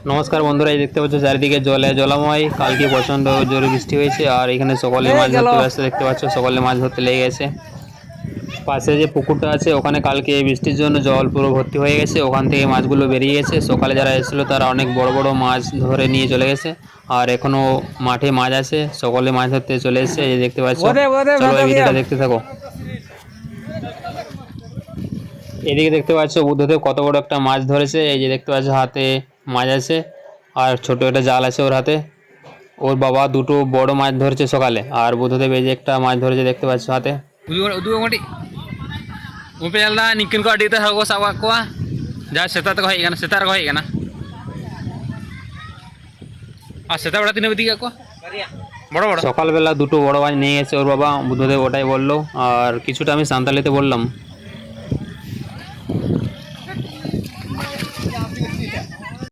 নমস্কার বন্ধুরা, এই দেখতে পাচ্ছ চারিদিকে জলে জলাময়। কালকে প্রচণ্ড জোরে বৃষ্টি হয়েছে আর এখানে সকলে মাছ ধরতে ব্যস্ত। দেখতে পাচ্ছ সকলে মাছ ধরতে লেগে গেছে। পাশে যে পুকুরটা আছে ওখানে কালকে বৃষ্টির জন্য জল পুরো ভর্তি হয়ে গেছে, ওখান থেকে মাছগুলো বেরিয়ে গেছে। সকালে যারা এসেছিলো তারা অনেক বড় বড় মাছ ধরে নিয়ে চলে গেছে, আর এখনো মাঠে মাছ আছে, সকলে মাছ ধরতে চলে এসেছে। এই দেখতে পাচ্ছ, চলো এই ভিডিওটা দেখতে থাকো। এদিকে দেখতে পাচ্ছ বুদ্ধদেব কত বড় একটা মাছ ধরেছে। এই যে দেখতে পাচ্ছ হাতে মাছ আছে আর ছোট একটা জাল আছে ওর হাতে। ওর বাবা দুটো বড় মাছ ধরেছে সকালে, আর বুদ্ধদেব এই যে একটা মাছ ধরেছে দেখতে পাচ্ছ হাতে। নিকিন को अड़ी हको साब को जा सेता तक हज सेता को हज আর সেটা ওটা তিনে দিকে বড় বড় সকালবেলা দুটো বড় মাছ নিয়ে গেছে ওর বাবা বুদ্ধদেব, ওটাই বললো। আর কিছুটা আমি সান্তালিতে বললাম।